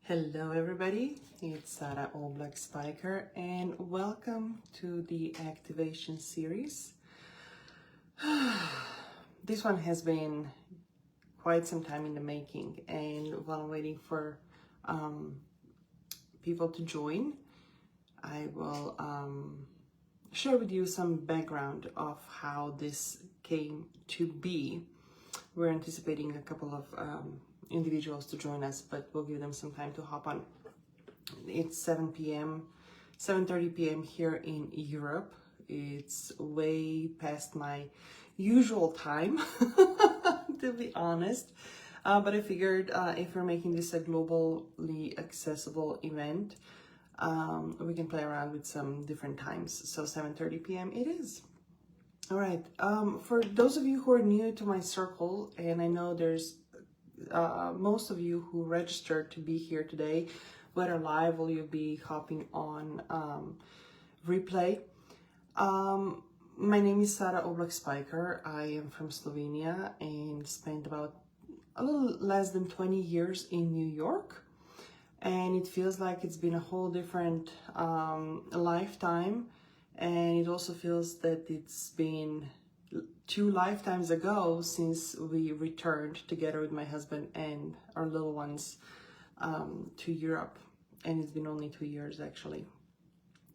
Hello everybody, it's Sara Oblak Speicher and welcome to the activation series. This one has been quite some time in the making, and while waiting for people to join, I will share with you some background of how this came to be. We're anticipating a couple of individuals to join us, but we'll give them some time to hop on. It's 7:30 p.m. here in Europe. It's way past my usual time, to be honest. But I figured if we're making this a globally accessible event, we can play around with some different times. So 7:30 p.m. it is. All right. For those of you who are new to my circle, and I know there's most of you who registered to be here today, whether live or you'll be hopping on replay. My name is Sara Oblak Speicher. I am from Slovenia and spent about a little less than 20 years in New York. And it feels like it's been a whole different lifetime. And it also feels that it's been 2 lifetimes ago since we returned together with my husband and our little ones to Europe. And it's been only 2 years actually.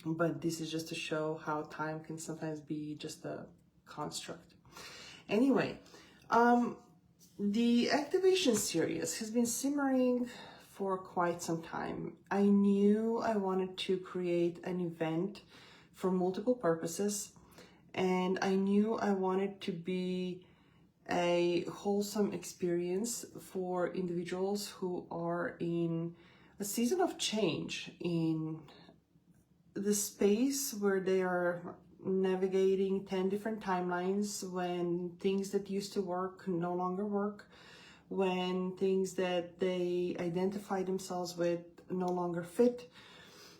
But this is just to show how time can sometimes be just a construct. Anyway, the activation series has been simmering for quite some time. I knew I wanted to create an event for multiple purposes, and I knew I wanted to be a wholesome experience for individuals who are in a season of change, in the space where they are navigating 10 different timelines, when things that used to work no longer work, when things that they identify themselves with no longer fit,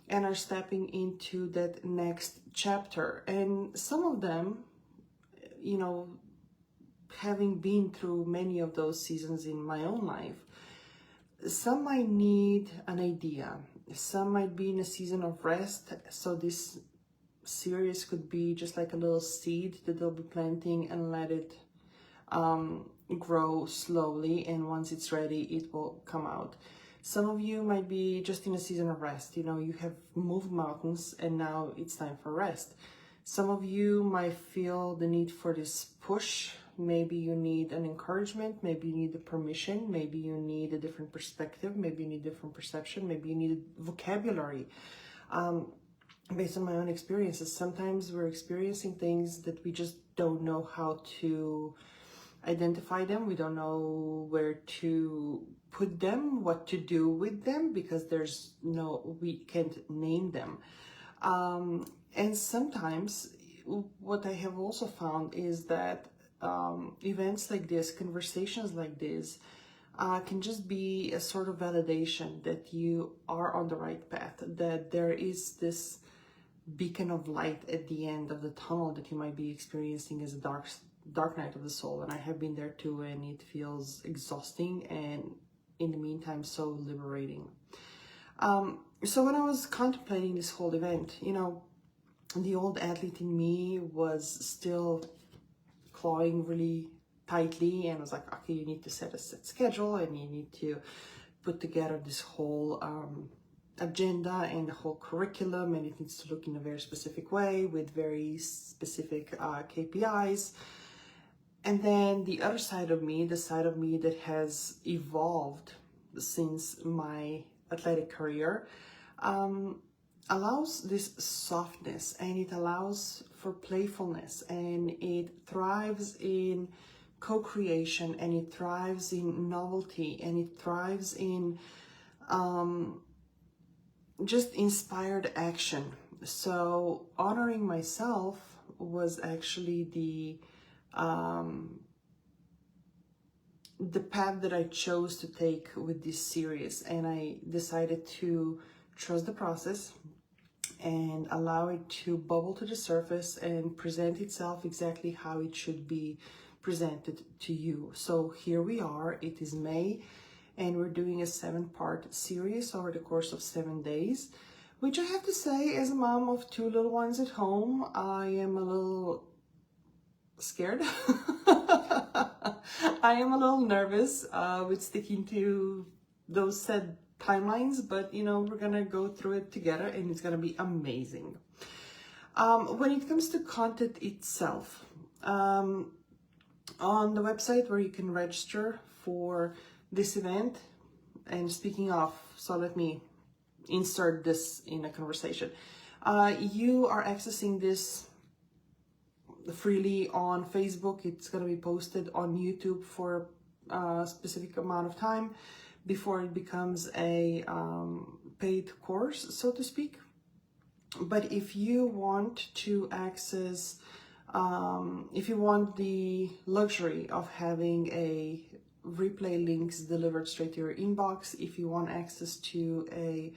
and are stepping into that next chapter. And some of them, you know, having been through many of those seasons in my own life, some might need an idea, some might be in a season of rest. So this series could be just like a little seed that they'll be planting and let it grow slowly, and once it's ready it will come out. Some of you might be just in a season of rest. You know, you have moved mountains and now it's time for rest. Some of you might feel the need for this push. Maybe you need an encouragement, maybe you need a permission, maybe you need a different perspective, maybe you need different perception, maybe you need vocabulary. Based on my own experiences, sometimes we're experiencing things that we just don't know how to identify them. We don't know where to put them, what to do with them, because we can't name them. And sometimes what I have also found is that events like this, conversations like this, can just be a sort of validation that you are on the right path, that there is this beacon of light at the end of the tunnel that you might be experiencing as a dark night of the soul. And I have been there too, and it feels exhausting and in the meantime so liberating. So when I was contemplating this whole event, you know, the old athlete in me was still clawing really tightly and was like, okay, you need to set a set schedule and you need to put together this whole agenda and the whole curriculum, and it needs to look in a very specific way with very specific KPIs. And then the other side of me, the side of me that has evolved since my athletic career, allows this softness, and it allows for playfulness, and it thrives in co-creation, and it thrives in novelty, and it thrives in just inspired action. So honoring myself was actually the path that I chose to take with this series, and I decided to trust the process and allow it to bubble to the surface and present itself exactly how it should be presented to you. So here we are, it is May, and we're doing a 7-part series over the course of 7 days, which I have to say, as a mom of 2 little ones at home, I am a little scared. I am a little nervous with sticking to those set timelines, but you know, we're gonna go through it together and it's gonna be amazing. When it comes to content itself, on the website where you can register for this event, and speaking of, so let me insert this in a conversation. You are accessing this freely on Facebook. It's going to be posted on YouTube for a specific amount of time before it becomes a paid course, so to speak. But if you want to access, if you want the luxury of having a replay links delivered straight to your inbox, if you want access to a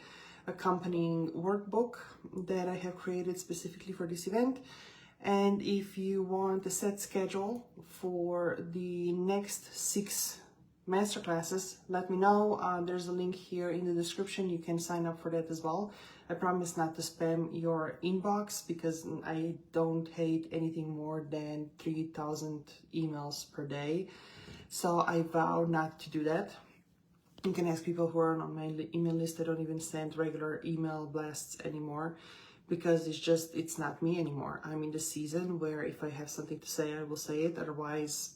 accompanying workbook that I have created specifically for this event, and if you want a set schedule for the next 6 masterclasses, let me know. There's a link here in the description. You can sign up for that as well. I promise not to spam your inbox because I don't hate anything more than 3,000 emails per day. So I vow not to do that. You can ask people who are on my email list. I don't even send regular email blasts anymore because it's not me anymore. I'm in the season where if I have something to say, I will say it. Otherwise,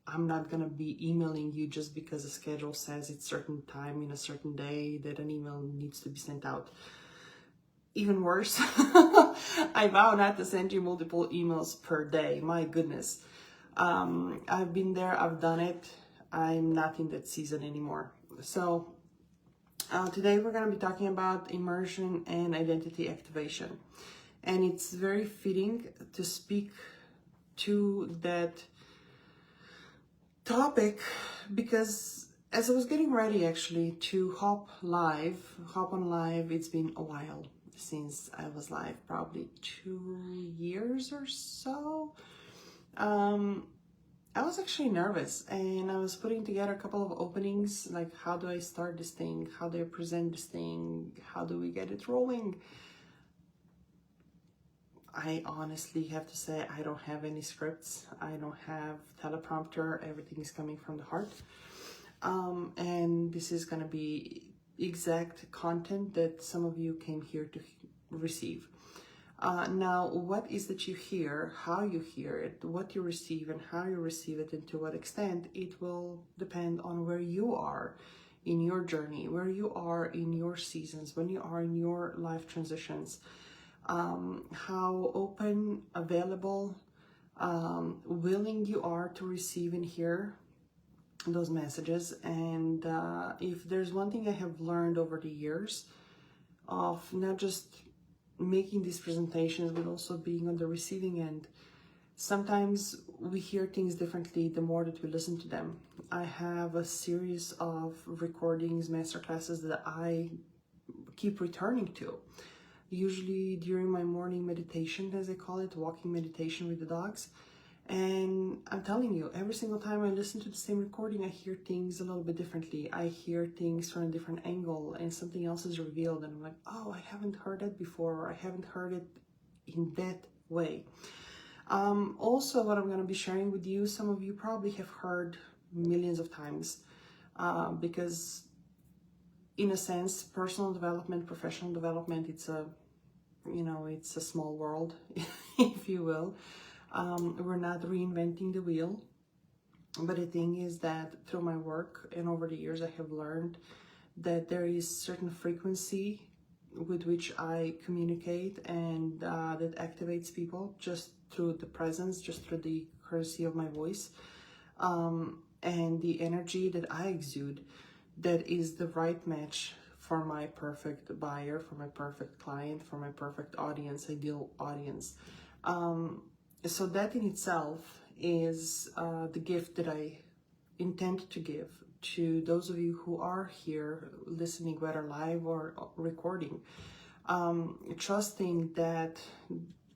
I'm not gonna be emailing you just because the schedule says it's certain time in a certain day that an email needs to be sent out. Even worse, I vow not to send you multiple emails per day. My goodness. I've been there, I've done it. I'm not in that season anymore. So today we're going to be talking about immersion and identity activation. And it's very fitting to speak to that topic because as I was getting ready actually to hop on live, it's been a while since I was live, probably 2 years or so. I was actually nervous and I was putting together a couple of openings, like how do I start this thing? How do I present this thing? How do we get it rolling? I honestly have to say I don't have any scripts. I don't have teleprompter. Everything is coming from the heart. And this is going to be exact content that some of you came here to receive. Now, what is that you hear, how you hear it, what you receive and how you receive it and to what extent, it will depend on where you are in your journey, where you are in your seasons, when you are in your life transitions, how open, available, willing you are to receive and hear those messages. And if there's one thing I have learned over the years of not just making these presentations, but also being on the receiving end, sometimes we hear things differently the more that we listen to them. I have a series of recordings, masterclasses that I keep returning to, usually during my morning meditation, as I call it, walking meditation with the dogs. And I'm telling you, every single time I listen to the same recording, I hear things a little bit differently. I hear things from a different angle and something else is revealed. And I'm like, oh, I haven't heard that before, or I haven't heard it in that way. Also, what I'm going to be sharing with you, some of you probably have heard millions of times because in a sense, personal development, professional development, it's a small world, if you will. We're not reinventing the wheel, but the thing is that through my work and over the years, I have learned that there is certain frequency with which I communicate and that activates people just through the presence, just through the courtesy of my voice, and the energy that I exude, that is the right match for my perfect buyer, for my perfect client, for my perfect audience, ideal audience. So that in itself is the gift that I intend to give to those of you who are here listening, whether live or recording, trusting that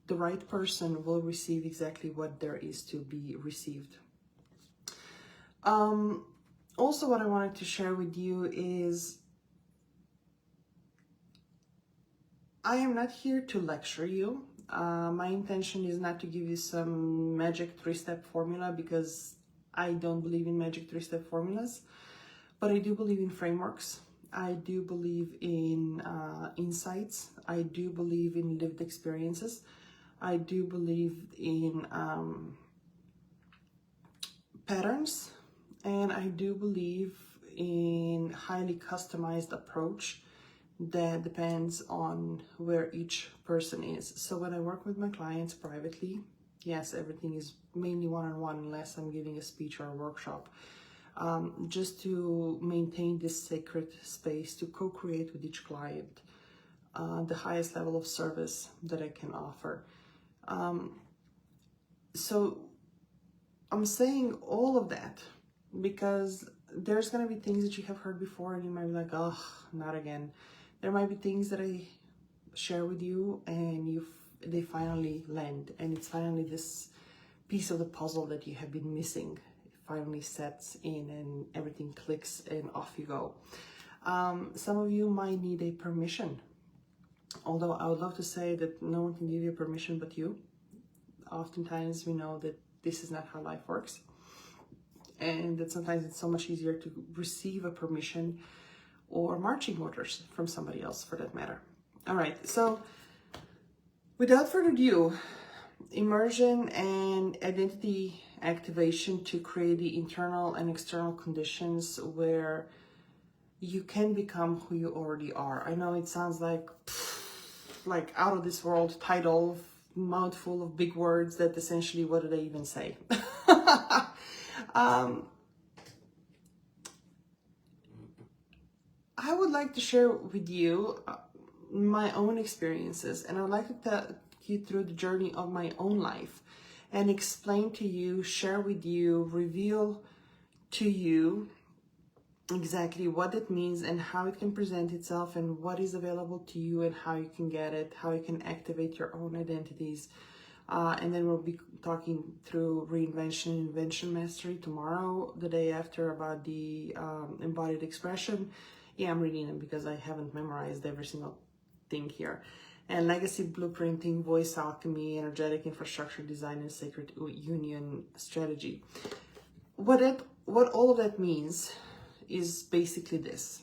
the right person will receive exactly what there is to be received. Also, what I wanted to share with you is I am not here to lecture you. My intention is not to give you some magic 3-step formula, because I don't believe in magic 3-step formulas, but I do believe in frameworks. I do believe in insights. I do believe in lived experiences. I do believe in patterns, and I do believe in highly customized approach that depends on where each person is. So when I work with my clients privately, yes, everything is mainly one-on-one unless I'm giving a speech or a workshop, just to maintain this sacred space to co-create with each client the highest level of service that I can offer. So I'm saying all of that because there's going to be things that you have heard before and you might be like, oh, not again. There might be things that I share with you and they finally land, and it's finally this piece of the puzzle that you have been missing. It finally sets in and everything clicks and off you go. Some of you might need a permission, although I would love to say that no one can give you permission but you. Oftentimes we know that this is not how life works, and that sometimes it's so much easier to receive a permission or marching orders from somebody else for that matter. All right, so without further ado, immersion and identity activation to create the internal and external conditions where you can become who you already are. I know it sounds like out of this world title, mouthful of big words that essentially, what do they even say? I would like to share with you my own experiences, and I would like to take you through the journey of my own life and explain to you, share with you, reveal to you exactly what it means and how it can present itself and what is available to you and how you can get it, how you can activate your own identities. And then we'll be talking through reinvention, invention mastery tomorrow, the day after, about the embodied expression. Yeah, I'm reading them because I haven't memorized every single thing here. And legacy blueprinting, voice alchemy, energetic infrastructure design, and sacred union strategy. What all of that means is basically this.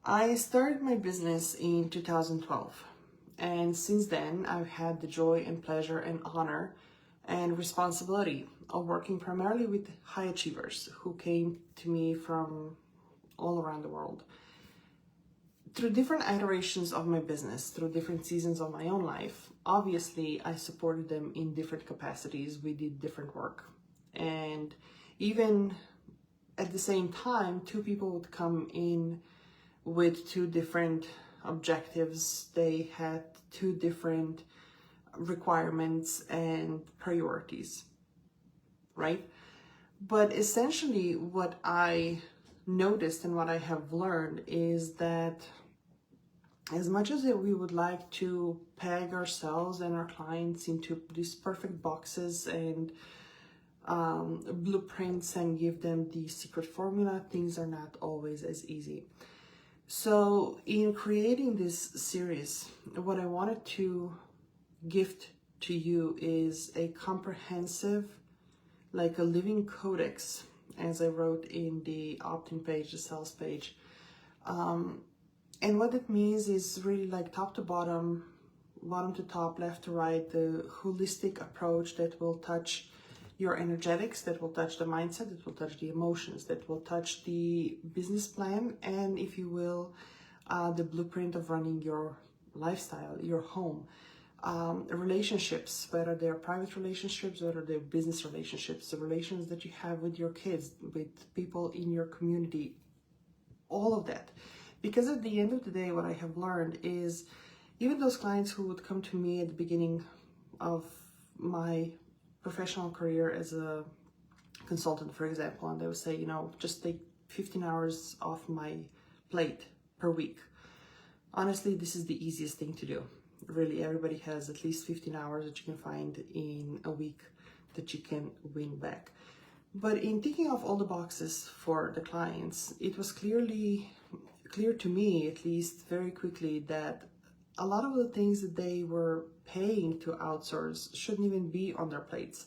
I started my business in 2012. And since then, I've had the joy and pleasure and honor and responsibility of working primarily with high achievers who came to me from all around the world. Through different iterations of my business, through different seasons of my own life, obviously I supported them in different capacities. We did different work. And even at the same time, two people would come in with two different objectives. They had two different requirements and priorities, right? But essentially what I noticed and what I have learned is that as much as we would like to peg ourselves and our clients into these perfect boxes and blueprints and give them the secret formula, things are not always as easy. So in creating this series, what I wanted to gift to you is a comprehensive, like a living codex, as I wrote in the opt-in page, the sales page. And what it means is really like top to bottom, bottom to top, left to right, the holistic approach that will touch your energetics, that will touch the mindset, that will touch the emotions, that will touch the business plan, and if you will, the blueprint of running your lifestyle, your home, relationships, whether they're private relationships, whether they're business relationships, the relations that you have with your kids, with people in your community, all of that. Because at the end of the day, what I have learned is even those clients who would come to me at the beginning of my professional career as a consultant, for example, and they would say, just take 15 hours off my plate per week. Honestly, this is the easiest thing to do. Really, everybody has at least 15 hours that you can find in a week that you can win back. But in ticking off all the boxes for the clients, it was clear to me, at least very quickly, that a lot of the things that they were paying to outsource shouldn't even be on their plates.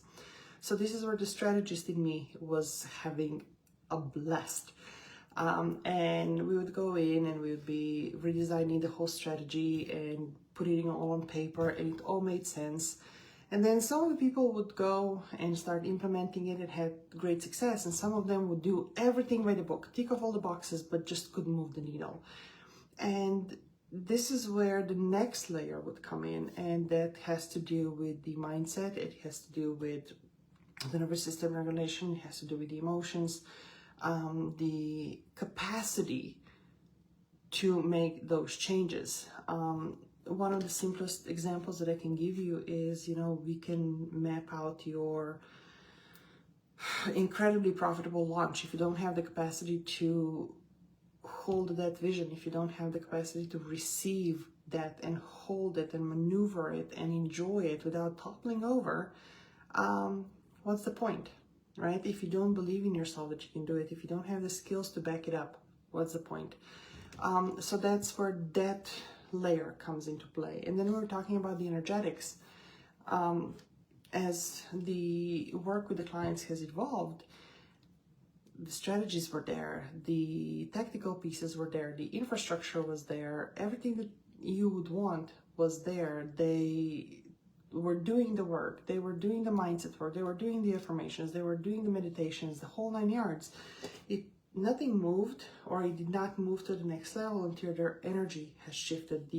So this is where the strategist in me was having a blast. And we would go in and we would be redesigning the whole strategy and putting it all on paper, and it all made sense. And then some of the people would go and start implementing it and had great success, and some of them would do everything by the book, tick off all the boxes, but just couldn't move the needle. And this is where the next layer would come in, and that has to do with the mindset, it has to do with the nervous system regulation, it has to do with the emotions, the capacity to make those changes. One of the simplest examples that I can give you is, we can map out your incredibly profitable launch. If you don't have the capacity to hold that vision, if you don't have the capacity to receive that and hold it and maneuver it and enjoy it without toppling over, what's the point, right? If you don't believe in yourself that you can do it, if you don't have the skills to back it up, what's the point? So that's where that layer comes into play. And then we're talking about the energetics. As the work with the clients has evolved, the strategies were there, the tactical pieces were there, the infrastructure was there, everything that you would want was there. They were doing the work, they were doing the mindset work, they were doing the affirmations, they were doing the meditations, the whole 9 yards. Nothing moved, or it did not move to the next level until their energy has shifted,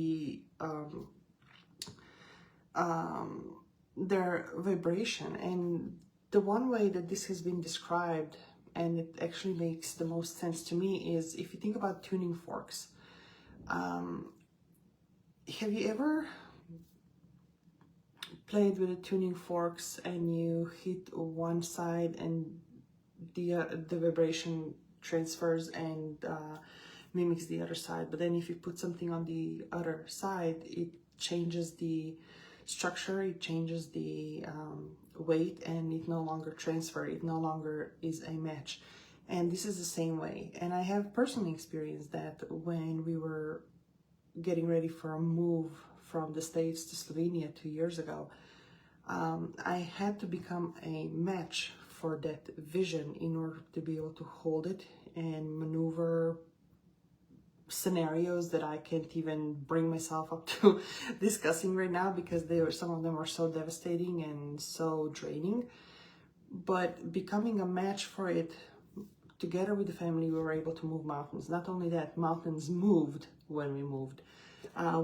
their vibration. And the one way that this has been described, and it actually makes the most sense to me, is if you think about tuning forks. Have you ever played with the tuning forks and you hit one side and the vibration transfers and mimics the other side, but then if you put something on the other side, it changes the structure, it changes the weight, and it no longer transfers, it no longer is a match. And this is the same way, and I have personally experienced that when we were getting ready for a move from the States to Slovenia 2 years ago. I had to become a match for that vision in order to be able to hold it and maneuver scenarios that I can't even bring myself up to discussing right now, because some of them are so devastating and so draining. But becoming a match for it, together with the family, we were able to move mountains. Not only that, mountains moved when we moved.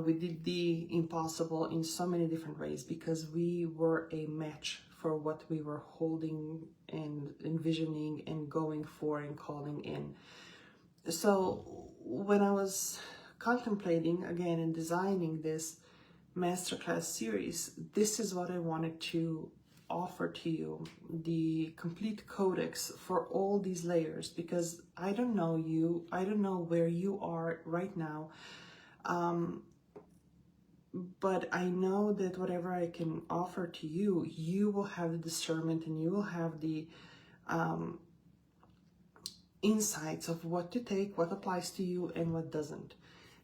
We did the impossible in so many different ways because we were a match for what we were holding and envisioning and going for and calling in. So when I was contemplating again and designing this masterclass series, this is what I wanted to offer to you, the complete codex for all these layers, because I don't know you, I don't know where you are right now, but I know that whatever I can offer to you, you will have the discernment and you will have the insights of what to take, what applies to you and what doesn't.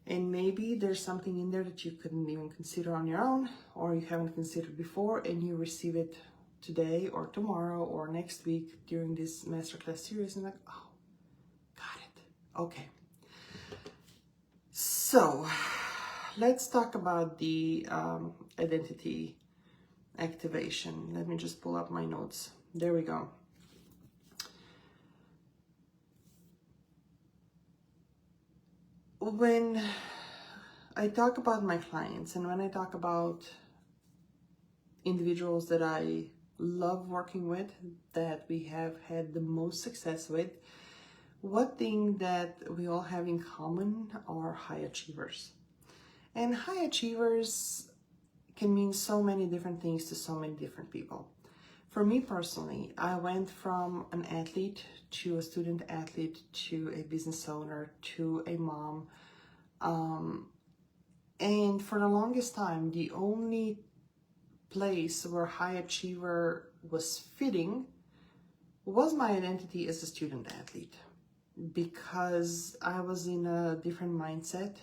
And maybe there's something in there that you couldn't even consider on your own, or you haven't considered before, and you receive it today or tomorrow or next week during this masterclass series, and like, oh, got it. Okay. So let's talk about the identity activation. Let me just pull up my notes. There we go. When I talk about my clients and when I talk about individuals that I love working with, that we have had the most success with, one thing that we all have in common are high achievers. And high achievers can mean so many different things to so many different people. For me personally, I went from an athlete to a student athlete to a business owner to a mom. And for the longest time, the only place where high achiever was fitting was my identity as a student athlete, because I was in a different mindset.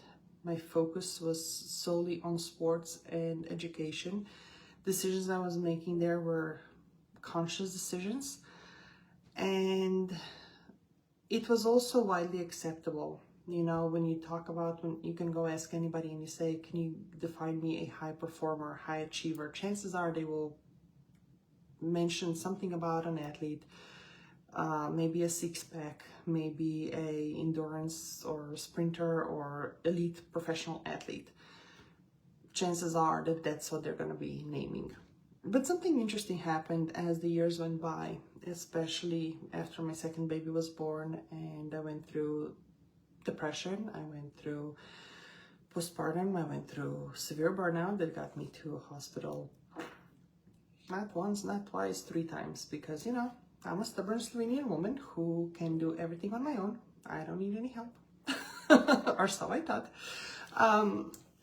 My focus was solely on sports and education. Decisions I was making there were conscious decisions, and it was also widely acceptable. You know, when you talk about, when you can go ask anybody and you say, can you define me a high performer, high achiever? Chances are they will mention something about an athlete, maybe a six-pack, maybe a endurance or sprinter or elite professional athlete. Chances are that that's what they're going to be naming. But something interesting happened as the years went by, especially after my second baby was born, and I went through depression, I went through postpartum, I went through severe burnout that got me to a hospital not once, not twice, 3 times, because, you know, I'm a stubborn Slovenian woman who can do everything on my own. I don't need any help, or so I thought.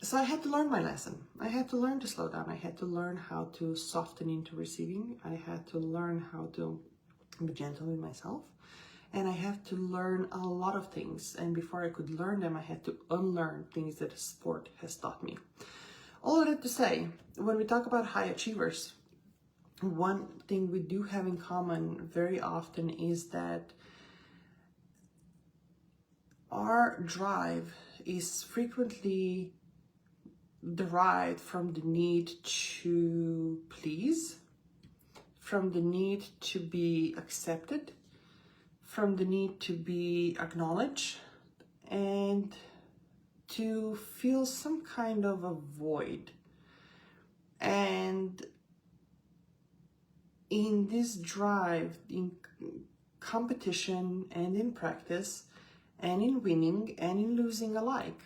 So I had to learn my lesson. I had to learn to slow down. I had to learn how to soften into receiving. I had to learn how to be gentle with myself. And I have to learn a lot of things. And before I could learn them, I had to unlearn things that sport has taught me. All of that to say, when we talk about high achievers, one thing we do have in common very often is that our drive is frequently derived from the need to please, from the need to be accepted, from the need to be acknowledged, and to feel some kind of a void. And in this drive, in competition and in practice, and in winning and in losing alike,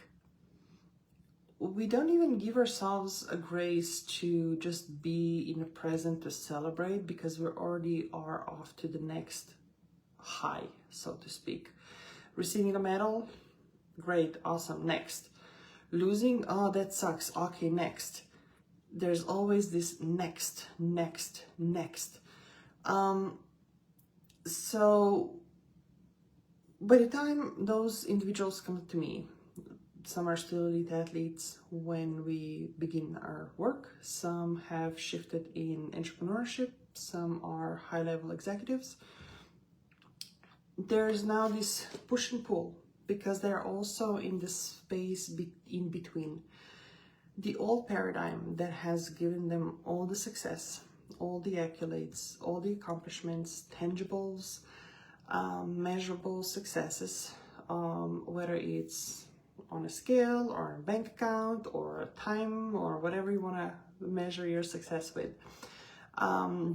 we don't even give ourselves a grace to just be in the present to celebrate, because we already are off to the next high, so to speak. Receiving a medal, great, awesome, next. Losing, oh, that sucks, okay, next. There's always this next. So by the time those individuals come to me, some are still elite athletes when we begin our work, some have shifted in entrepreneurship, some are high-level executives. There's now this push and pull, because they're also in this space in between. The old paradigm that has given them all the success, all the accolades, all the accomplishments, tangibles, measurable successes, whether it's on a scale or a bank account or a time or whatever you want to measure your success with,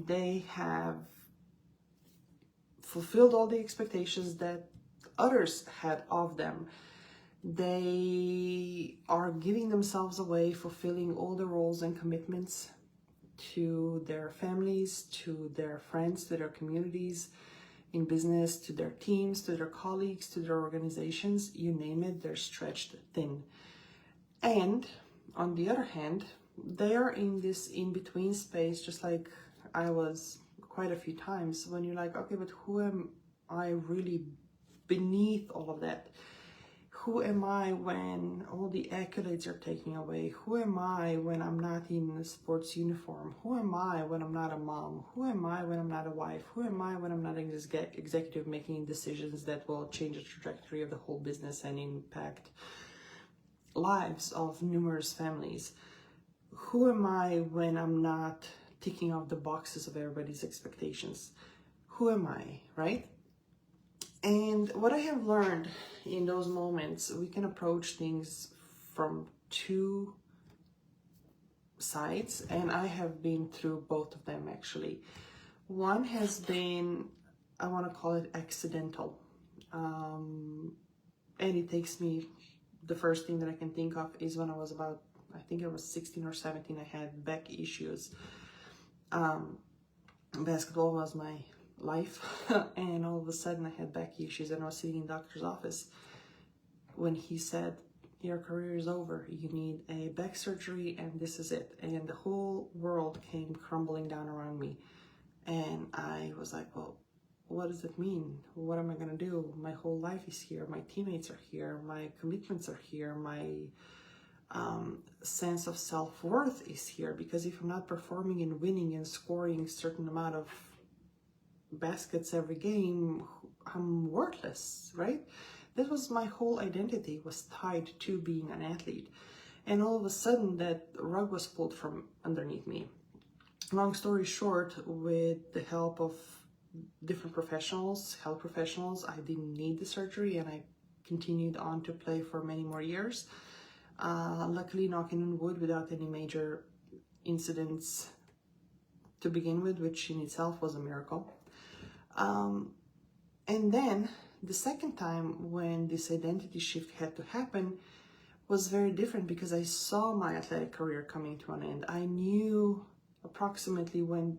they have fulfilled all the expectations that others had of them. They are giving themselves away, fulfilling all the roles and commitments to their families, to their friends, to their communities, in business, to their teams, to their colleagues, to their organizations, you name it, they're stretched thin. And on the other hand, they are in this in-between space, just like I was quite a few times, when you're like, okay, but who am I really beneath all of that? Who am I when all the accolades are taken away? Who am I when I'm not in a sports uniform? Who am I when I'm not a mom? Who am I when I'm not a wife? Who am I when I'm not an executive making decisions that will change the trajectory of the whole business and impact lives of numerous families? Who am I when I'm not ticking off the boxes of everybody's expectations? Who am I, right? And what I have learned in those moments, we can approach things from 2 sides, and I have been through both of them actually. One has been, I want to call it accidental, and it takes me, the first thing that I can think of is when I was about, I think it was 16 or 17, I had back issues. Basketball was my life, and all of a sudden I had back issues, and I was sitting in the doctor's office when he said, your career is over, you need a back surgery and this is it. And the whole world came crumbling down around me, and I was like, well, what does it mean? What am I going to do? My whole life is here. My teammates are here. My commitments are here. My sense of self-worth is here. Because if I'm not performing and winning and scoring a certain amount of baskets every game, I'm worthless, right? That was my whole identity, was tied to being an athlete. And all of a sudden that rug was pulled from underneath me. Long story short, with the help of different professionals, health professionals, I didn't need the surgery and I continued on to play for many more years. Luckily, knocking on wood, without any major incidents to begin with, which in itself was a miracle. And then the second time when this identity shift had to happen was very different, because I saw my athletic career coming to an end. I knew approximately when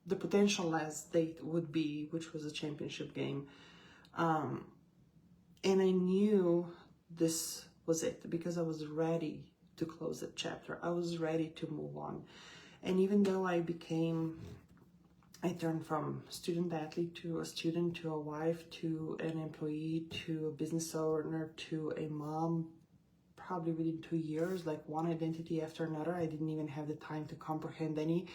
the potential last date would be, which was a championship game. And I knew this was it, because I was ready to close that chapter. I was ready to move on. And even though I turned from student athlete to a student, to a wife, to an employee, to a business owner, to a mom, probably within 2 years, like one identity after another. I didn't even have the time to comprehend any,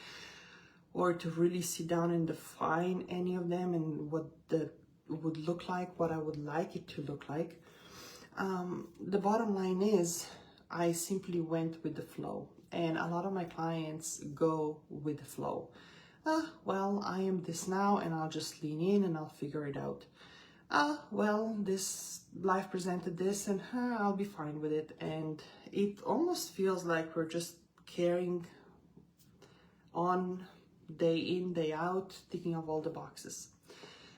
or to really sit down and define any of them and what that would look like, what I would like it to look like. The bottom line is, I simply went with the flow. And a lot of my clients go with the flow. Well, I am this now and I'll just lean in and I'll figure it out. Well, this life presented this and I'll be fine with it. And it almost feels like we're just carrying on day in, day out, ticking off all the boxes.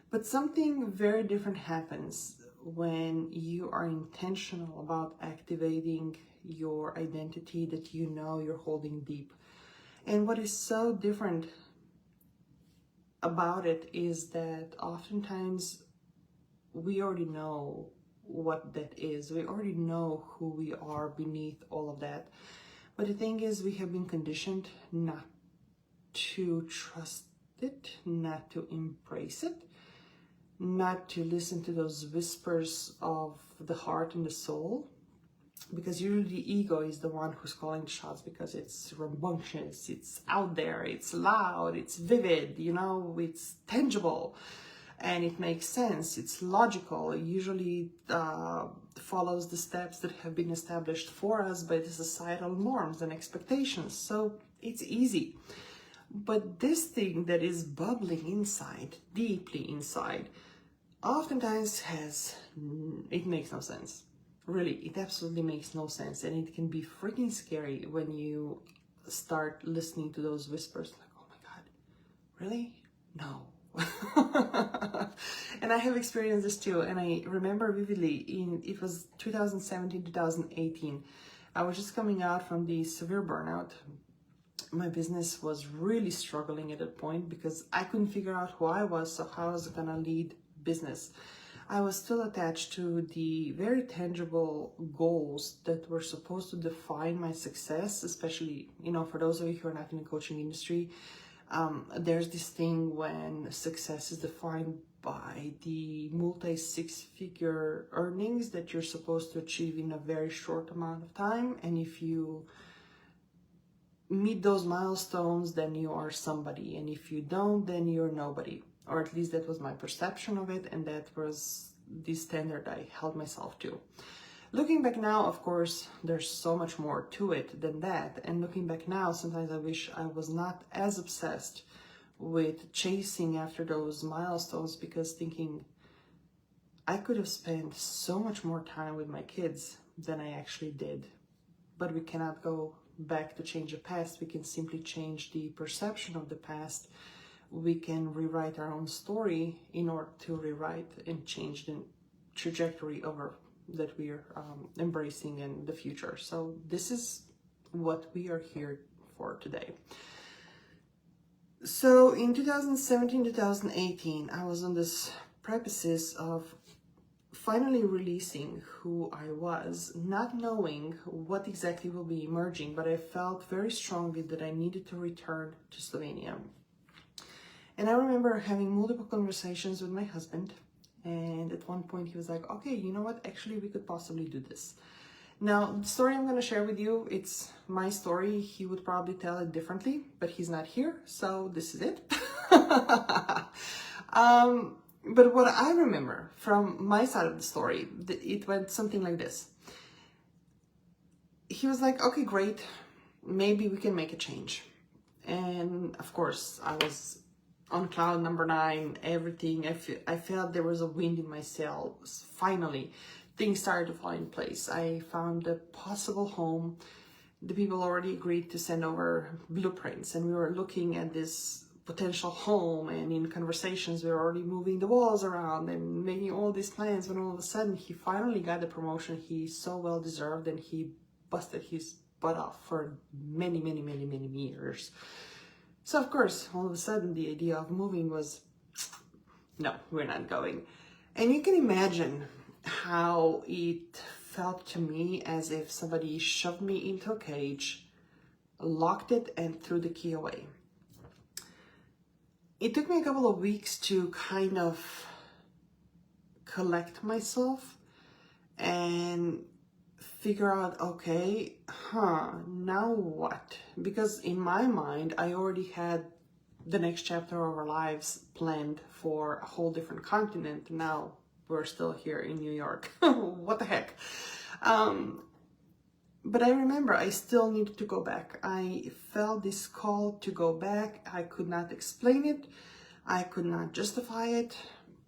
But something very different happens when you are intentional about activating your identity that you know you're holding deep. And what is so different about it is that oftentimes we already know what that is. We already know who we are beneath all of that. But the thing is, we have been conditioned not to trust it, not to embrace it, not to listen to those whispers of the heart and the soul, because usually the ego is the one who's calling the shots, because it's rambunctious, it's out there, it's loud, it's vivid, you know, it's tangible, and it makes sense, it's logical. It usually follows the steps that have been established for us by the societal norms and expectations, so it's easy. But this thing that is bubbling inside, deeply inside, oftentimes it makes no sense. Really, it absolutely makes no sense. And it can be freaking scary when you start listening to those whispers, like, oh my God, really? No. And I have experienced this too. And I remember vividly, it was 2017, 2018. I was just coming out from the severe burnout. My business was really struggling at that point because I couldn't figure out who I was, so how I was gonna lead business. I was still attached to the very tangible goals that were supposed to define my success, especially, you know, for those of you who are not in the coaching industry, there's this thing when success is defined by the multi-six-figure earnings that you're supposed to achieve in a very short amount of time. And if you meet those milestones, then you are somebody. And if you don't, then you're nobody. Or at least that was my perception of it, and that was the standard I held myself to. Looking back now, of course, there's so much more to it than that. And looking back now, sometimes I wish I was not as obsessed with chasing after those milestones, because thinking I could have spent so much more time with my kids than I actually did. But we cannot go back to change the past. We can simply change the perception of the past. We can rewrite our own story in order to rewrite and change the trajectory that we are embracing in the future. So this is what we are here for today. So in 2017, 2018, I was on this precipice of finally releasing who I was, not knowing what exactly will be emerging, but I felt very strongly that I needed to return to Slovenia. And I remember having multiple conversations with my husband, and at one point he was like, okay, you know what, actually we could possibly do this. Now, the story I'm going to share with you, it's my story. He would probably tell it differently, but he's not here, so this is it. But what I remember from my side of the story, it went something like this. He was like, okay, great, maybe we can make a change. And of course, I was on cloud number 9, everything. I felt there was a wind in my sails. Finally, things started to fall in place. I found a possible home. The people already agreed to send over blueprints, and we were looking at this potential home, and in conversations we were already moving the walls around and making all these plans, when all of a sudden he finally got the promotion he so well deserved, and he busted his butt off for many years. So of course, all of a sudden the idea of moving was, no, we're not going. And you can imagine how it felt to me, as if somebody shoved me into a cage, locked it, and threw the key away. It took me a couple of weeks to kind of collect myself and figure out, okay, now what? Because in my mind, I already had the next chapter of our lives planned for a whole different continent. Now we're still here in New York. What the heck? But I remember I still needed to go back. I felt this call to go back. I could not explain it. I could not justify it.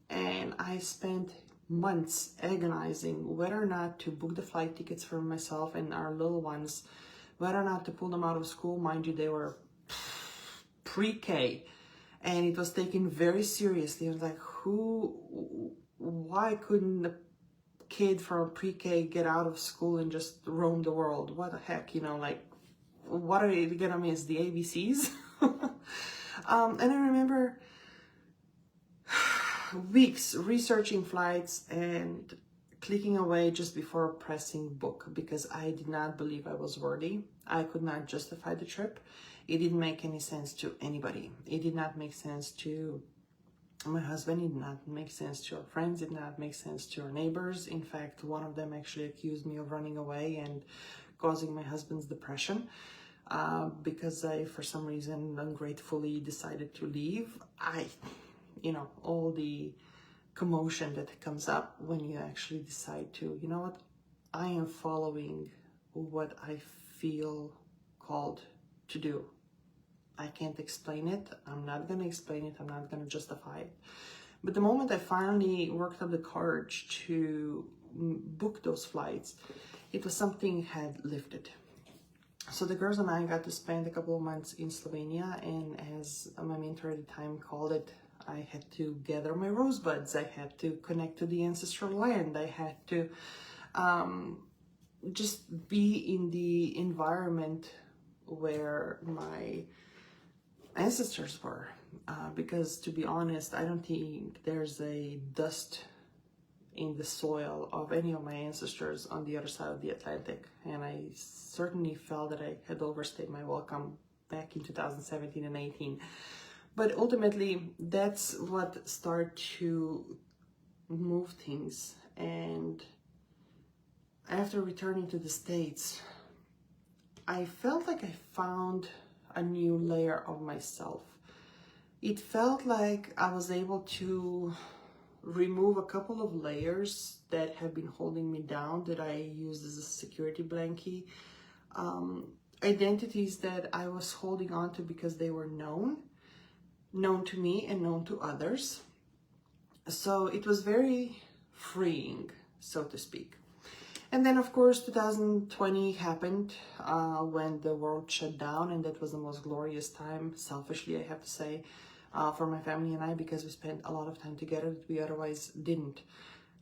And I spent months agonizing whether or not to book the flight tickets for myself and our little ones, whether or not to pull them out of school. Mind you, they were pre-K, and it was taken very seriously. I was like, why couldn't the kid from pre-K get out of school and just roam the world? What the heck, like, what are they gonna miss, the ABCs? And I remember weeks researching flights and clicking away just before pressing book, because I did not believe I was worthy. I could not justify the trip. It didn't make any sense to anybody. It did not make sense to my husband. It did not make sense to our friends. It did not make sense to our neighbors. In fact, one of them actually accused me of running away and causing my husband's depression because I, for some reason, ungratefully decided to leave. All the commotion that comes up when you actually decide to, you know what, I am following what I feel called to do. I can't explain it. I'm not going to explain it. I'm not going to justify it. But the moment I finally worked up the courage to book those flights, it was something had lifted. So the girls and I got to spend a couple of months in Slovenia, and as my mentor at the time called it, I had to gather my rosebuds. I had to connect to the ancestral land. I had to just be in the environment where my ancestors were. Because to be honest, I don't think there's a dust in the soil of any of my ancestors on the other side of the Atlantic. And I certainly felt that I had overstayed my welcome back in 2017 and 18. But ultimately, that's what started to move things. And after returning to the States, I felt like I found a new layer of myself. It felt like I was able to remove a couple of layers that have been holding me down, that I used as a security blanket. Identities that I was holding on to because they were known to me and known to others. So it was very freeing, so to speak. And then, of course, 2020 happened when the world shut down, and that was the most glorious time, selfishly, I have to say, for my family and I, because we spent a lot of time together that we otherwise didn't.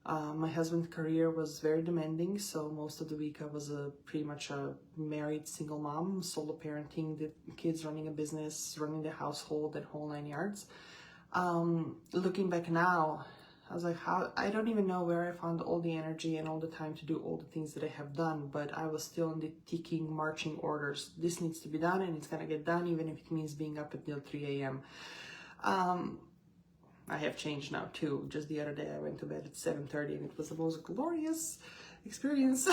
My husband's career was very demanding, so most of the week I was pretty much a married single mom, solo parenting the kids, running a business, running the household, that whole 9 yards. Looking back now, I was like, I don't even know where I found all the energy and all the time to do all the things that I have done, but I was still in the ticking, marching orders. This needs to be done, and it's gonna get done, even if it means being up until 3 a.m. I have changed now too. Just the other day I went to bed at 7:30 and it was the most glorious experience.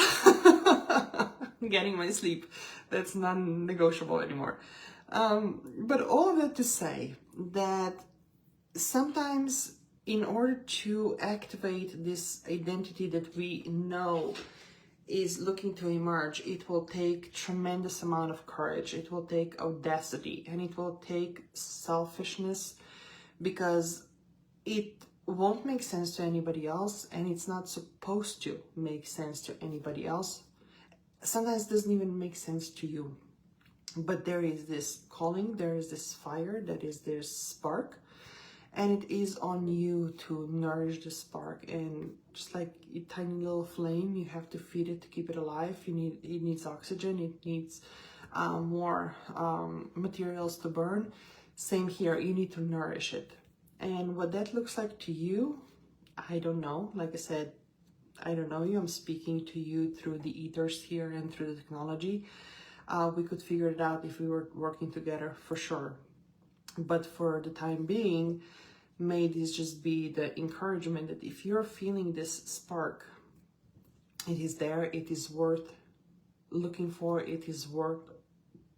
Getting my sleep. That's non-negotiable anymore. But all of that to say that sometimes in order to activate this identity that we know is looking to emerge, it will take tremendous amount of courage. It will take audacity, and it will take selfishness, because it won't make sense to anybody else, and it's not supposed to make sense to anybody else. Sometimes it doesn't even make sense to you. But there is this calling, there is this fire, that is this spark, and it is on you to nourish the spark. And just like a tiny little flame, you have to feed it to keep it alive. It needs oxygen, it needs more materials to burn. Same here, you need to nourish it. And what that looks like to you, I don't know. Like I said, I don't know you. I'm speaking to you through the ethers here and through the technology. We could figure it out if we were working together, for sure. But for the time being, may this just be the encouragement that if you're feeling this spark, it is there, it is worth looking for, it is worth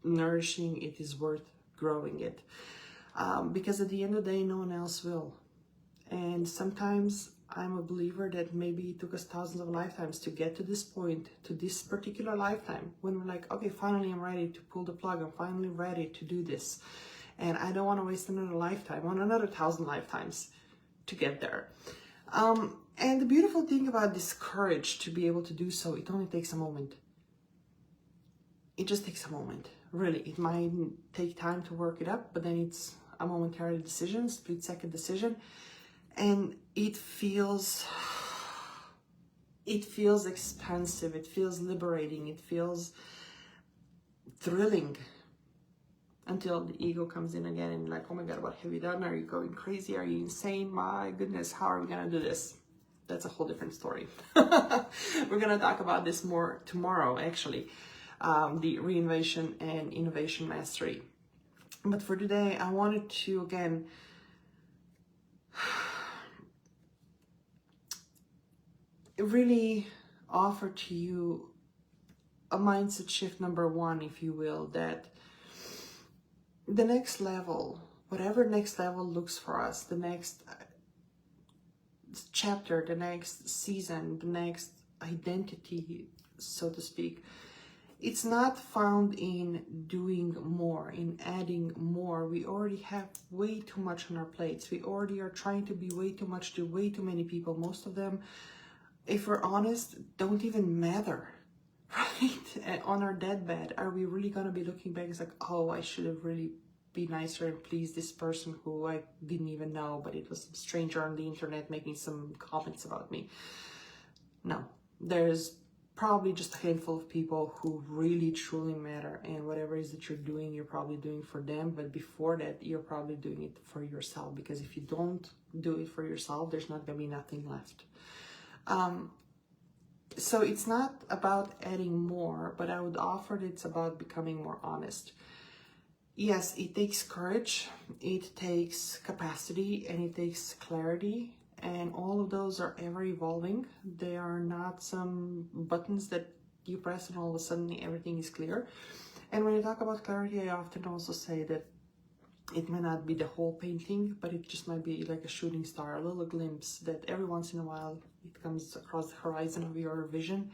nourishing, it is worth growing it. Because at the end of the day, no one else will. And sometimes I'm a believer that maybe it took us thousands of lifetimes to get to this point, to this particular lifetime, when we're like, okay, finally I'm ready to pull the plug. I'm finally ready to do this. And I don't want to waste another lifetime, I want another 1,000 lifetimes to get there. And the beautiful thing about this courage to be able to do so, it only takes a moment. It just takes a moment. Really, it might take time to work it up, but then it's a momentary decision, split-second decision. And it feels expansive, it feels liberating, it feels thrilling, until the ego comes in again and like, oh my God, what have you done? Are you going crazy? Are you insane? My goodness, how are we gonna do this? That's a whole different story. We're gonna talk about this more tomorrow, actually, the reinvention and innovation mastery. But for today, I wanted to, again, really offer to you a mindset shift number one, if you will, that the next level, whatever next level looks for us, the next chapter, the next season, the next identity, so to speak, it's not found in doing more, in adding more. We already have way too much on our plates. We already are trying to be way too much to way too many people. Most of them, if we're honest, don't even matter, right? On our deathbed, are we really going to be looking back? It's like, oh, I should have really been nicer and pleased this person who I didn't even know, but it was some stranger on the internet making some comments about me. No, there's probably just a handful of people who really truly matter, and whatever it is that you're doing, you're probably doing for them. But before that, you're probably doing it for yourself, because if you don't do it for yourself, there's not going to be nothing left. So it's not about adding more, but I would offer that it's about becoming more honest. Yes, it takes courage, it takes capacity, and it takes clarity. And all of those are ever evolving. They are not some buttons that you press and all of a sudden everything is clear. And when you talk about clarity, I often also say that it may not be the whole painting, but it just might be like a shooting star, a little glimpse that every once in a while it comes across the horizon of your vision,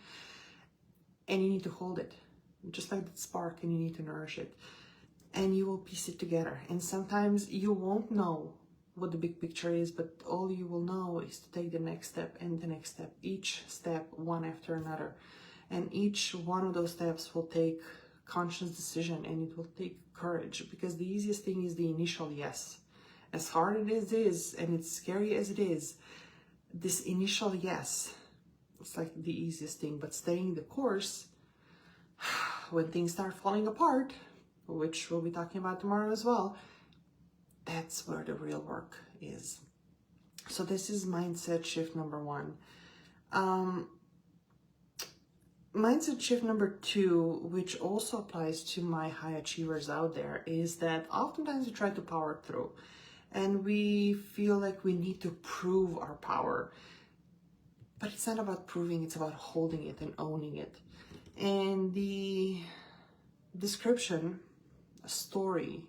and you need to hold it, just like that spark, and you need to nourish it, and you will piece it together. And sometimes you won't know what the big picture is, but all you will know is to take the next step and the next step, each step one after another. And each one of those steps will take conscious decision, and it will take courage, because the easiest thing is the initial yes. As hard as it is, and it's scary as it is, this initial yes, it's like the easiest thing. But staying the course, when things start falling apart, which we'll be talking about tomorrow as well, that's where the real work is. So this is mindset shift number one. Mindset shift number two, which also applies to my high achievers out there, is that oftentimes we try to power through. And we feel like we need to prove our power. But it's not about proving, it's about holding it and owning it. And the description, a story,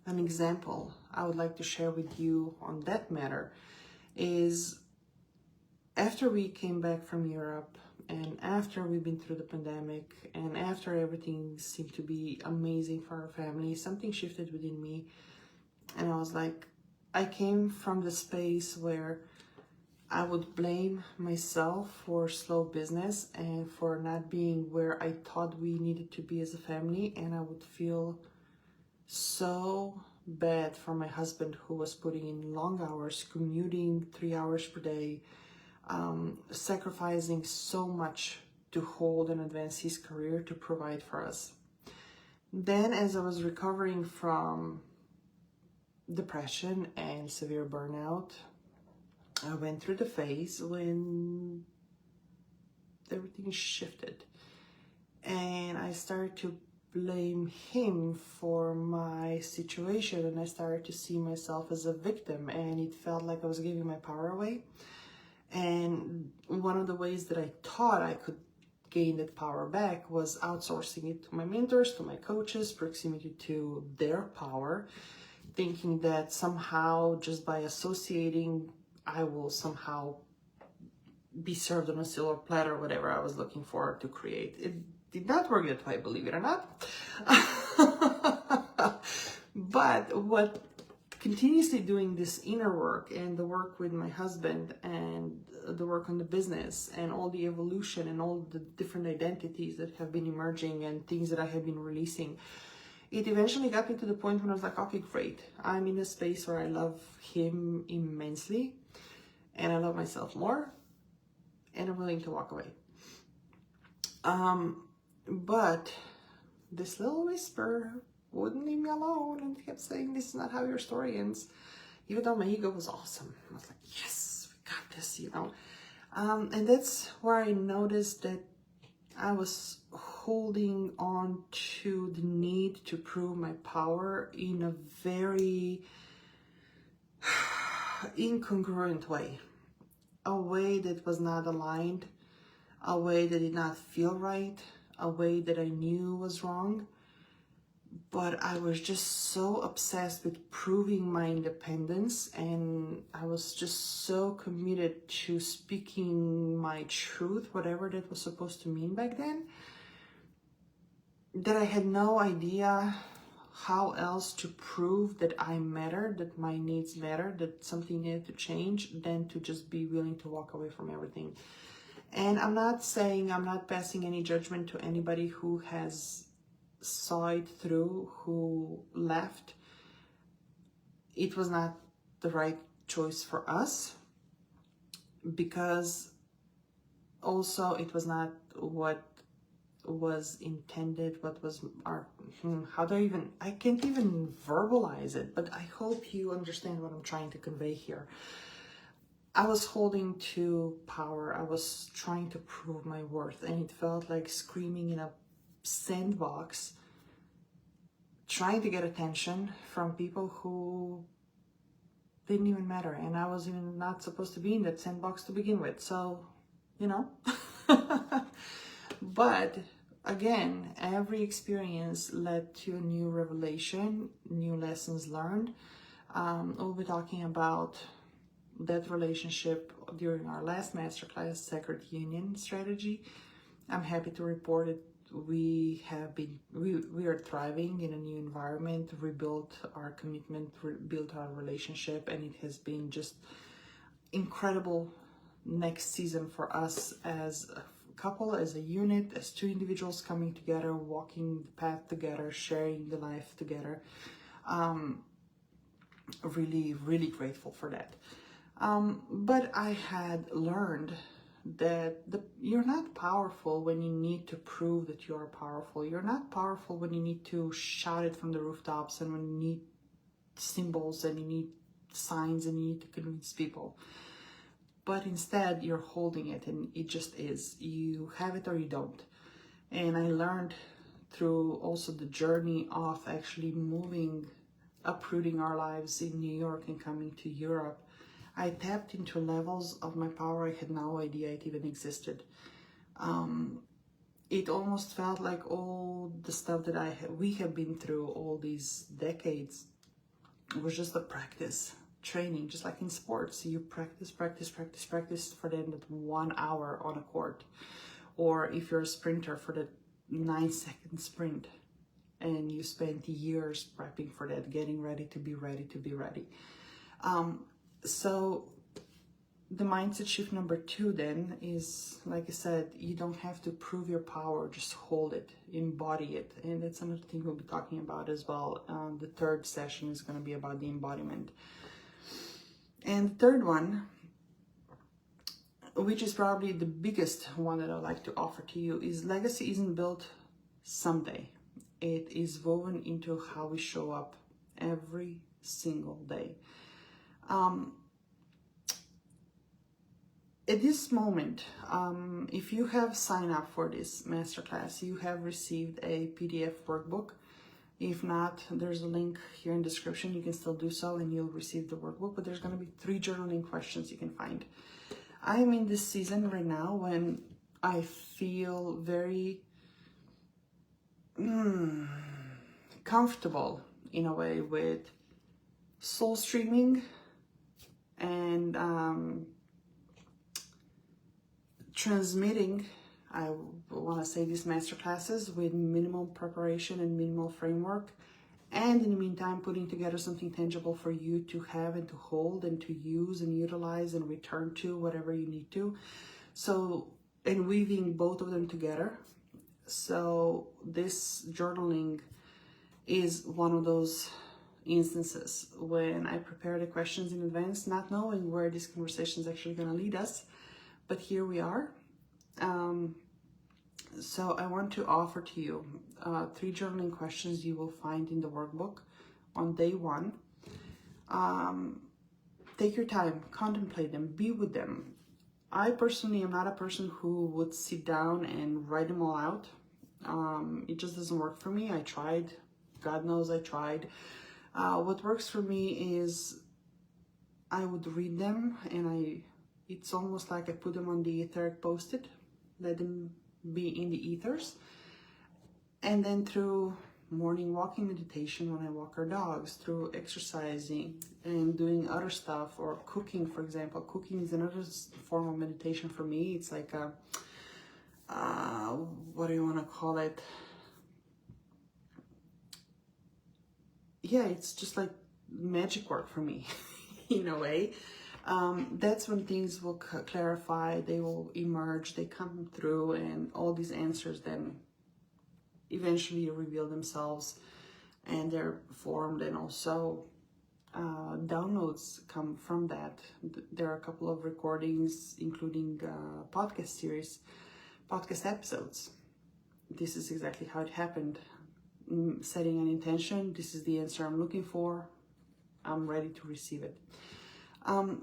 an example I would like to share with you on that matter is after we came back from Europe and after we've been through the pandemic and after everything seemed to be amazing for our family, something shifted within me. And I was like, I came from the space where I would blame myself for slow business and for not being where I thought we needed to be as a family. And I would feel so bad for my husband, who was putting in long hours, commuting 3 hours per day, sacrificing so much to hold and advance his career to provide for us. Then, as I was recovering from depression and severe burnout, I went through the phase when everything shifted and I started to blame him for my situation, and I started to see myself as a victim, and it felt like I was giving my power away. And one of the ways that I thought I could gain that power back was outsourcing it to my mentors, to my coaches, proximity to their power, thinking that somehow just by associating I will somehow be served on a silver platter, whatever I was looking for to create. It did not work that way, believe it or not. But what continuously doing this inner work and the work with my husband and the work on the business and all the evolution and all the different identities that have been emerging and things that I have been releasing, it eventually got me to the point when I was like, okay, great. I'm in a space where I love him immensely and I love myself more and I'm willing to walk away. But this little whisper wouldn't leave me alone and kept saying, this is not how your story ends. Even though my ego was awesome. I was like, yes, we got this, you know. And that's where I noticed that I was holding on to the need to prove my power in a very incongruent way. A way that was not aligned, a way that did not feel right, a way that I knew was wrong. But I was just so obsessed with proving my independence, and I was just so committed to speaking my truth, whatever that was supposed to mean back then, that I had no idea how else to prove that I matter, that my needs matter, that something needed to change, than to just be willing to walk away from everything. And I'm not passing any judgment to anybody who has saw it through, who left. It was not the right choice for us, because also it was not what was intended, what was our, I can't even verbalize it, but I hope you understand what I'm trying to convey here. I was holding to power. I was trying to prove my worth, and it felt like screaming in a sandbox, trying to get attention from people who didn't even matter, and I was even not supposed to be in that sandbox to begin with. So, you know. But again, every experience led to a new revelation, new lessons learned. We'll be talking about that relationship during our last masterclass, Sacred Union Strategy. I'm happy to report that we are thriving in a new environment, rebuilt our commitment, rebuilt our relationship, and it has been just incredible next season for us as a couple, as a unit, as two individuals coming together, walking the path together, sharing the life together. Really, really grateful for that. But I had learned that you're not powerful when you need to prove that you are powerful. You're not powerful when you need to shout it from the rooftops, and when you need symbols and you need signs and you need to convince people. But instead, you're holding it, and it just is. You have it or you don't. And I learned through also the journey of actually moving uprooting our lives in New York and coming to Europe, I tapped into levels of my power I had no idea it even existed. It almost felt like all the stuff that we have been through all these decades was just a practice, training, just like in sports. You practice for that 1 hour on a court. Or if you're a sprinter, for the 9-second sprint. And you spent years prepping for that, getting ready to be ready to be ready. So the mindset shift number 2 then is, like I said, you don't have to prove your power, just hold it, embody it. And that's another thing we'll be talking about as well. The third session is going to be about the embodiment. And the third one, which is probably the biggest one that I'd like to offer to you, is legacy isn't built someday. It is woven into how we show up every single day. At this moment, if you have signed up for this masterclass, you have received a PDF workbook. If not, there's a link here in the description. You can still do so and you'll receive the workbook, but there's going to be 3 journaling questions you can find. I'm in this season right now when I feel very comfortable in a way with soul streaming and transmitting, I want to say, these masterclasses with minimal preparation and minimal framework, and in the meantime putting together something tangible for you to have and to hold and to use and utilize and return to whatever you need to. So, and weaving both of them together. So this journaling is one of those instances when I prepare the questions in advance, not knowing where this conversation is actually going to lead us. But here we are. So I want to offer to you 3 journaling questions you will find in the workbook on day 1. Take your time, contemplate them, be with them. I personally am not a person who would sit down and write them all out. It just doesn't work for me. I tried. God knows I tried. What works for me is I would read them, and it's almost like I put them on the etheric post-it, let them be in the ethers. And then through morning walking meditation, when I walk our dogs, through exercising and doing other stuff, or cooking, for example. Cooking is another form of meditation for me. It's like a, what do you want to call it? Yeah, it's just like magic work for me in a way. That's when things will clarify, they will emerge, they come through, and all these answers then eventually reveal themselves, and they're formed, and also downloads come from that. There are a couple of recordings, including podcast episodes. This is exactly how it happened. Setting an intention, this is the answer I'm looking for, I'm ready to receive it.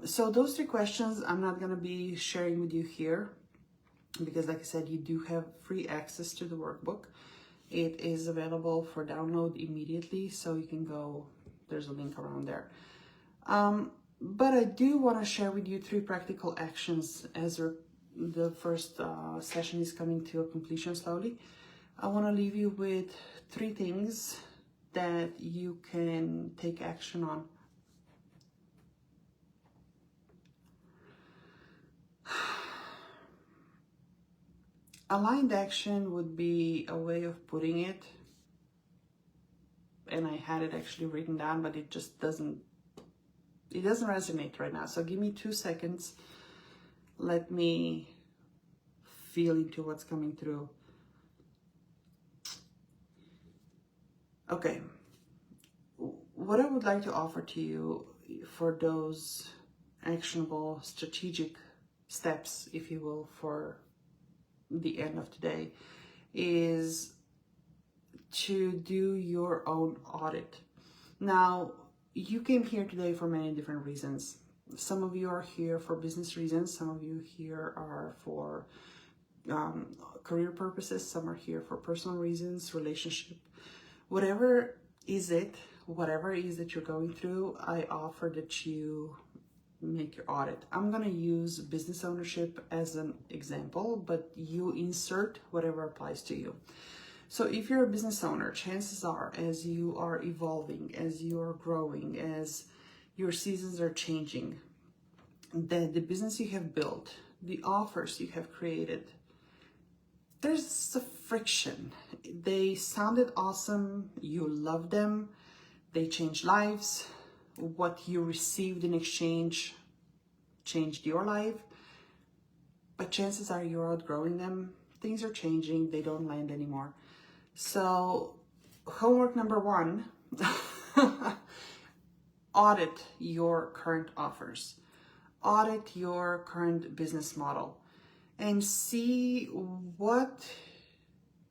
So those 3 questions I'm not going to be sharing with you here, because like I said, you do have free access to the workbook. It is available for download immediately, so you can go, there's a link around there. But I do want to share with you 3 practical actions as the first session is coming to a completion slowly. I want to leave you with 3 things that you can take action on. Aligned action would be a way of putting it, and I had it actually written down, but it just doesn't resonate right now. So give me 2 seconds. Let me feel into what's coming through. Okay. What I would like to offer to you for those actionable strategic steps, if you will, for the end of today, is to do your own audit. Now, you came here today for many different reasons. Some of you are here for business reasons. Some of you here are for career purposes. Some are here for personal reasons, relationship. Whatever is it, whatever it is that you're going through, I offer that you make your audit. I'm going to use business ownership as an example, but you insert whatever applies to you. So if you're a business owner, chances are, as you are evolving, as you are growing, as your seasons are changing, that the business you have built, the offers you have created, there's a friction. They sounded awesome, you love them, they changed lives. What you received in exchange changed your life, but chances are you're outgrowing them. Things are changing, they don't land anymore. So homework number 1, audit your current offers, audit your current business model, and see what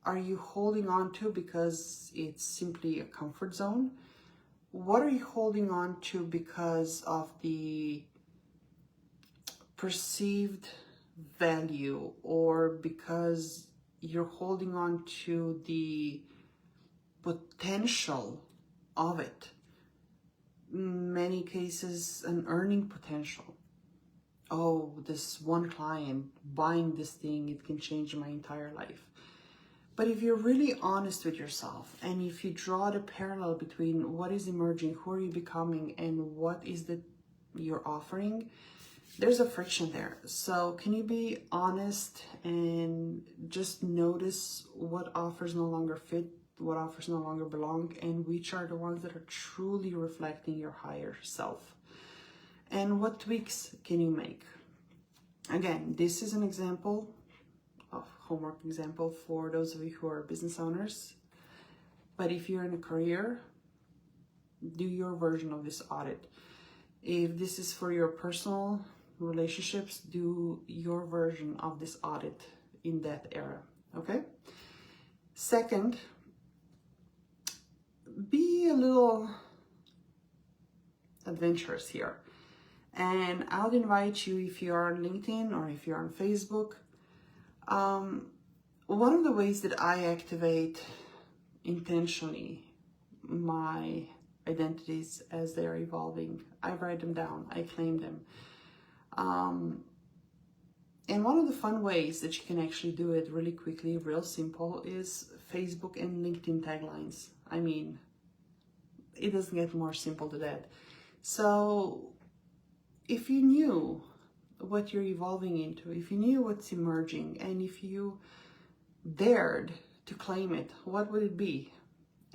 are you holding on to because it's simply a comfort zone. What are you holding on to because of the perceived value, or because you're holding on to the potential of it? In many cases, an earning potential. Oh, this one client buying this thing, it can change my entire life. But if you're really honest with yourself, and if you draw the parallel between what is emerging, who are you becoming, and what is that you're offering, there's a friction there. So can you be honest and just notice what offers no longer fit, what offers no longer belong, and which are the ones that are truly reflecting your higher self? And what tweaks can you make? Again, this is an example of homework example for those of you who are business owners. But if you're in a career, do your version of this audit. If this is for your personal relationships, do your version of this audit in that era, okay? Second, be a little adventurous here. And I would invite you, if you are on LinkedIn or if you're on Facebook, one of the ways that I activate intentionally my identities as they're evolving, I write them down, I claim them. And one of the fun ways that you can actually do it really quickly, real simple, is Facebook and LinkedIn taglines. I mean, it doesn't get more simple than that. So if you knew what you're evolving into, if you knew what's emerging, and if you dared to claim it, what would it be?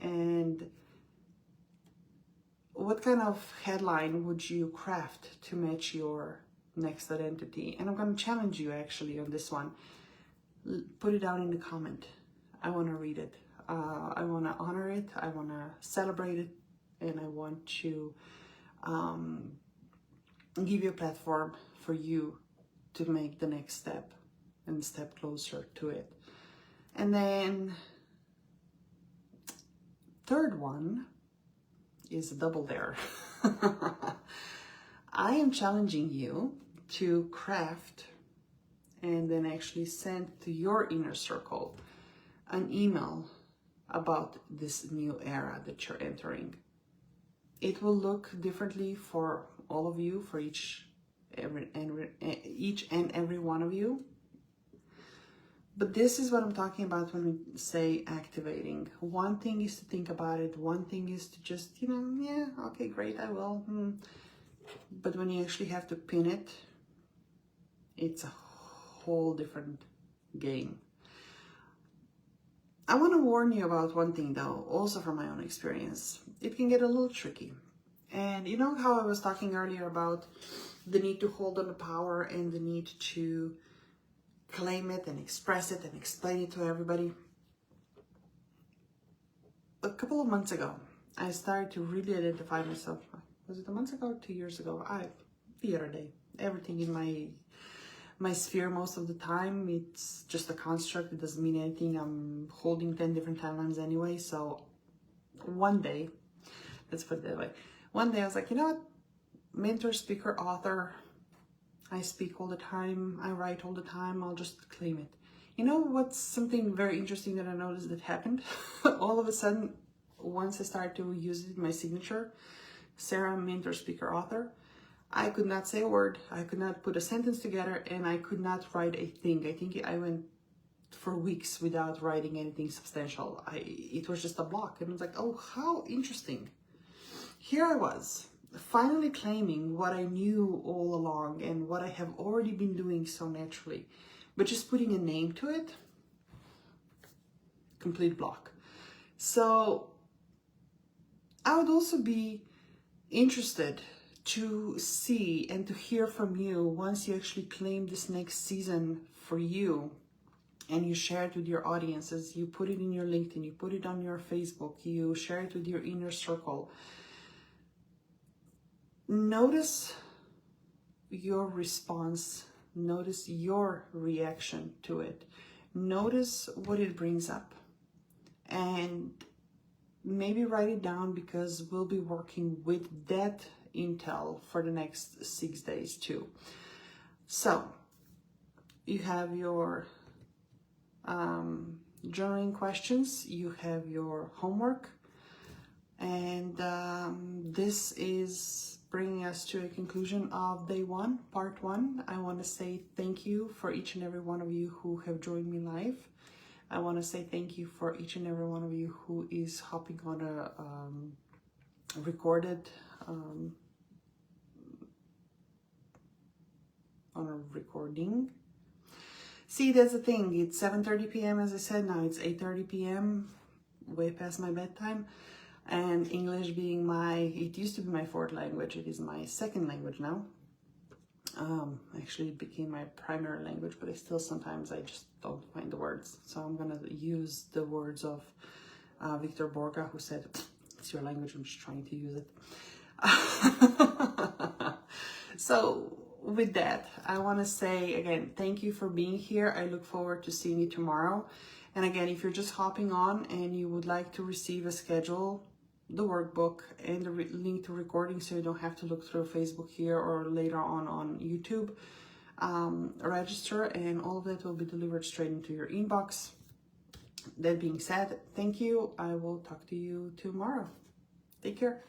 And what kind of headline would you craft to match your next identity? And I'm going to challenge you actually on this one. Put it down in the comment. I want to read it. I want to honor it. I want to celebrate it. And I want to give you a platform for you to make the next step and step closer to it. And then third one is a double dare. I am challenging you to craft and then actually send to your inner circle an email about this new era that you're entering. It will look differently for all of you, for each and every one of you. But this is what I'm talking about when we say activating. One thing is to think about it. One thing is to just, yeah, okay, great, I will. But when you actually have to pin it, it's a whole different game. I want to warn you about one thing though, also from my own experience. It can get a little tricky. And you know how I was talking earlier about the need to hold on to power and the need to claim it and express it and explain it to everybody? A couple of months ago, I started to really identify myself. Was it a month ago or 2 years ago? The other day. Everything in my sphere most of the time, it's just a construct. It doesn't mean anything. I'm holding 10 different timelines anyway. So one day, let's put it that way. One day I was like, you know what? Mentor, speaker, author. I speak all the time. I write all the time. I'll just claim it. You know what's something very interesting that I noticed that happened? All of a sudden, once I started to use it, my signature, Sara, mentor, speaker, author, I could not say a word. I could not put a sentence together, and I could not write a thing. I think I went for weeks without writing anything substantial. It was just a block, and I was like, oh, how interesting. Here I was, finally claiming what I knew all along and what I have already been doing so naturally, but just putting a name to it, complete block. So I would also be interested to see and to hear from you once you actually claim this next season for you and you share it with your audiences, you put it in your LinkedIn, you put it on your Facebook, you share it with your inner circle. Notice your response, notice your reaction to it, notice what it brings up, and maybe write it down, because we'll be working with that intel for the next 6 days too. So you have your journaling questions, you have your homework, and this is bringing us to a conclusion of day 1, part 1. I want to say thank you for each and every one of you who have joined me live. I want to say thank you for each and every one of you who is hopping on a recorded on a recording. See, that's the thing. It's 7:30 p.m. as I said. Now it's 8:30 p.m. way past my bedtime. And English being it used to be my 4th language. It is my 2nd language now. Actually, it became my primary language, but I just don't find the words. So I'm gonna use the words of Victor Borga, who said, "It's your language, I'm just trying to use it." So with that, I want to say again, thank you for being here. I look forward to seeing you tomorrow. And again, if you're just hopping on and you would like to receive a schedule, the workbook, and the link to recording, so you don't have to look through Facebook here or later on YouTube, register, and all of that will be delivered straight into your inbox. That being said, thank you. I will talk to you tomorrow. Take care.